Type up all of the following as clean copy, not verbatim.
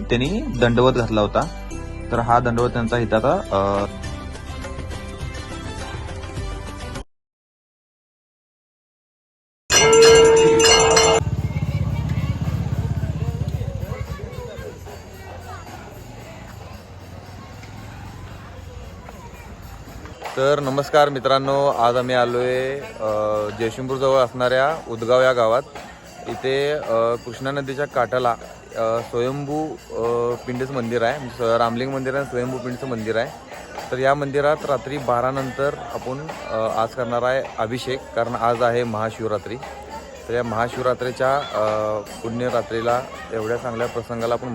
त्यांनी दंडवत घातला होता. तर हा दंडवत त्यांचा हिताचा तर नमस्कार मित्रांनो, आज आम्ही आलोय जयसिंगपूर जवळ असणाऱ्या उदगाव या गावात. इथे कृष्णा नदीच्या काठाला स्वयंभू पिंडचं मंदिर आहे. म्हणजे रामलिंग मंदिर आहे, स्वयंभू पिंडचं मंदिर आहे. तर या मंदिरात रात्री 12 नंतर आपण आज करणार आहे अभिषेक, कारण आज आहे महाशिवरात्री. तर या महाशिवरात्रीच्या पुण्यरात्रीला एवढ्या चांगल्या प्रसंगाला आपण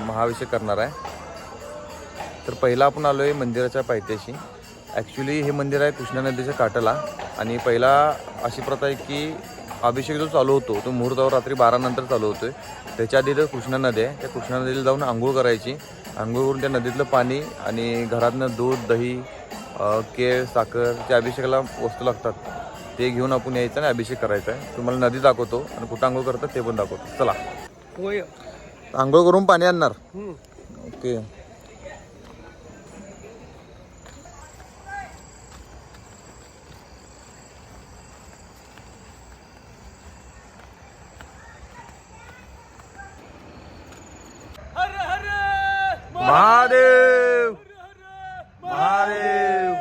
महाअभिषेक करणार आहे. तर पहिला आपण आलो आहे मंदिराच्या पायथ्याशी. ॲक्च्युली हे मंदिर आहे कृष्णा नदीच्या काठाला. आणि पहिला अशी प्रथा आहे की अभिषेक जो चालू होतो तो मुहूर्तावर रात्री 12 नंतर चालू होतो आहे. त्याच्या आधी तर कृष्णा नदी आहे, त्या कृष्णा नदीला जाऊन आंघोळ करायची. आंघोळ करून त्या नदीतलं पाणी आणि घरातनं दूध, दही, केळ, साखर, जे अभिषेकाला वस्तू लागतात ते घेऊन आपण यायचं आणि अभिषेक करायचा आहे. तुम्हाला नदी दाखवतो आणि कुठं आंघोळ करतात ते पण दाखवतो. चला, आंघोळ करून पाणी आणणार. ओके. महादेव महादेव.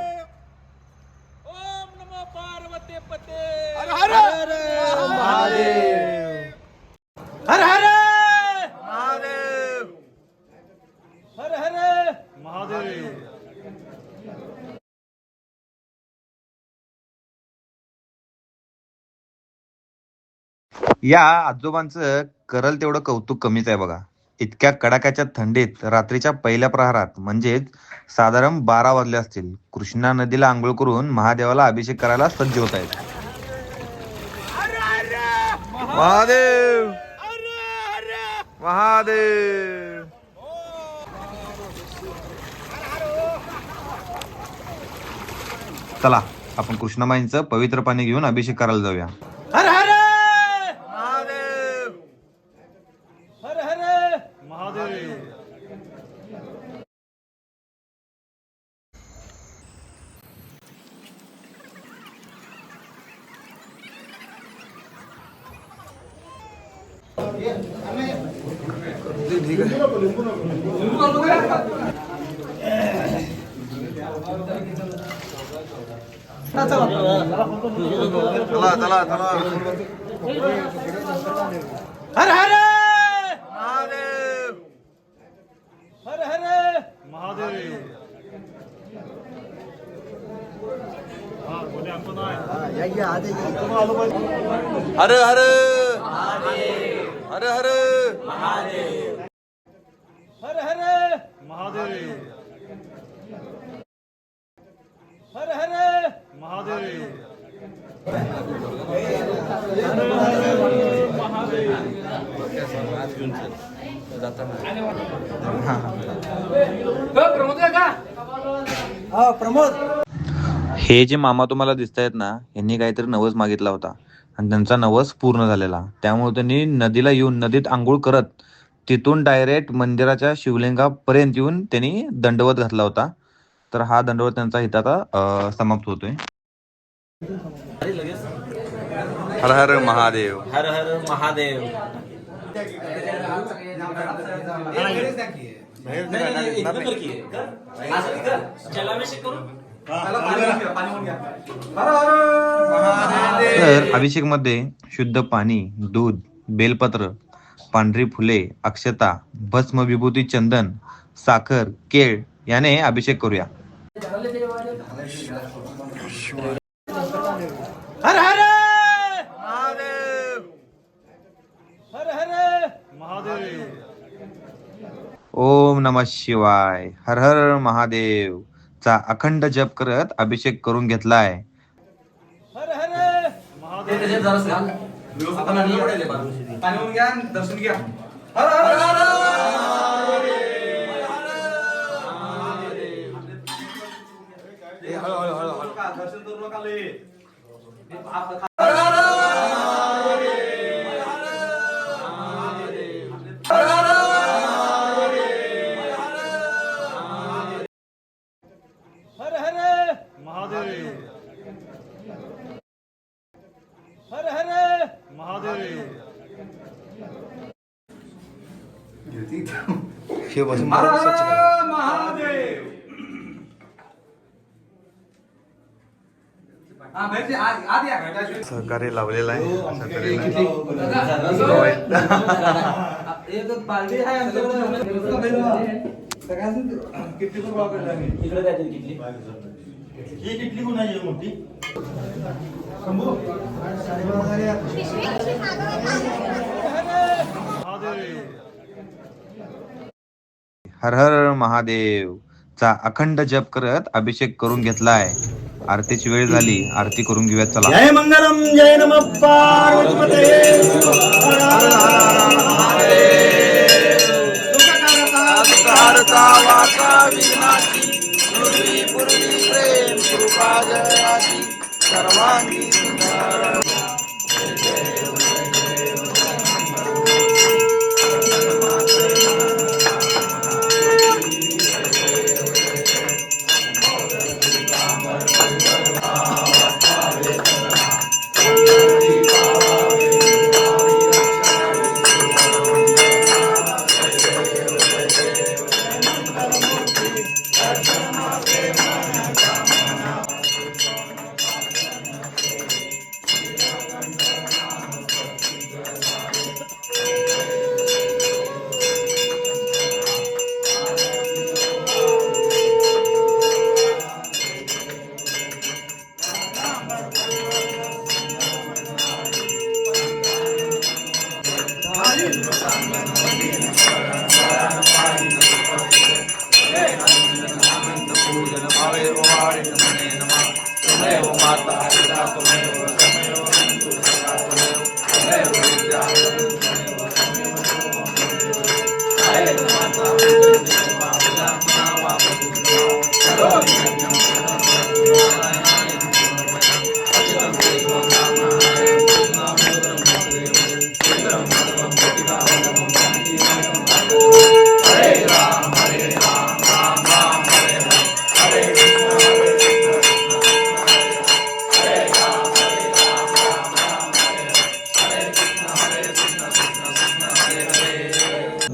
ओम नमो पार्वती पते. हर हर महादेव. हर हर महादेव हर हर महादेव. या आजोबांचं करल तेवढं कौतुक कमीच आहे बघा. इतक्या कडाक्याच्या थंडीत रात्रीच्या पहिल्या प्रहारात म्हणजेच साधारण 12 वाजले असतील, कृष्णा नदीला आंघोळ करून महादेवाला अभिषेक करायला सज्ज होत आहेत. महादेव महादेव. चला, आपण कृष्णामाईंचं पवित्र पाणी घेऊन अभिषेक करायला जाऊया. हर हर महादेव हर हर महादेव. ठीक आहे. चला चला चला. हर हर महादेव हर हर महादेव. हर हर हर हर हर हर महादेव. हर हर महादेव. हे जे मामा तुम्हाला दिसत आहेत ना, यांनी काहीतरी नवस मागितला होता आणि त्यांचा नवस पूर्ण झालेला. त्यामुळे त्यांनी नदीला येऊन नदीत आंघोळ करत तिथून डायरेक्ट मंदिराच्या शिवलिंगापर्यंत येऊन त्यांनी दंडवत घातला होता. तर हा दंडवत त्यांचा हिताचा समाप्त होतोय. हर हर महादेव. हर हर महादेव. तर अभिषेक मध्ये शुद्ध पाणी, दूध, बेलपत्र, पांढरी फुले, अक्षता, भस्म, विभूती, चंदन, साखर, केळ याने अभिषेक करूया. हर हर महादेव हर हर महादेव. ओम नमः शिवाय. हर हर महादेव चा अखंड जप करत अभिषेक करून घेतलाय. हर हर पाणी घ्या, दर्शन घ्या. दर्शन करू नका. हर महादेव हा बाहेरचे आत या घराच्या सहकार्य लावलेला आहे अशा तऱ्हेने. एक पार्टी आहे किती पण वापरला नाही इकडे काय किटली ही किटली कोण आहे मोठी हर हर महादेव चा अखंड जप करत अभिषेक करून घेतलाय. आरतीची वेळ झाली, आरती करून घेऊयात चला. जय मंगलम जय नमः पार्वती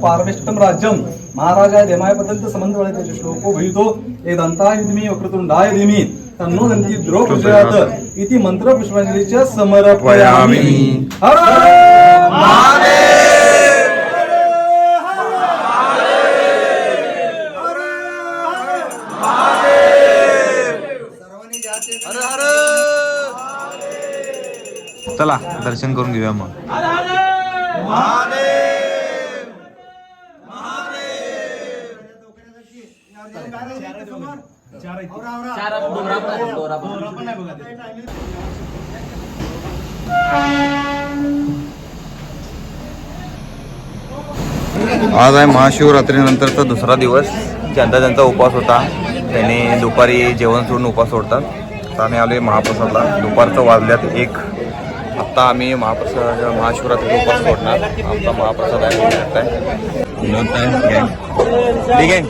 पारमेष्टम राज्यम महाराजा देमायपर्यंत संबंध वळते श्लोको भवितो एदंताय धीमी वक्रतुंडाय धीमी तन्नो दंती द्रो प्रचोदयात् इति मंत्र पुष्पांजलीच्या समर्पयामि. हर चला दर्शन करून घेऊया मग. आज आहे महाशिवरात्रीनंतरचा दुसरा दिवस. ज्यांचा उपवास होता त्यांनी दुपारी जेवण सोडून उपवास सोडतात. आता आम्ही आलोय महाप्रसादला. दुपारचं वाजल्यात 1. आत्ता आम्ही महाशिवरात्रीचा उपवास सोडणार. आमचा महाप्रसाद आहे. विनोद आहे.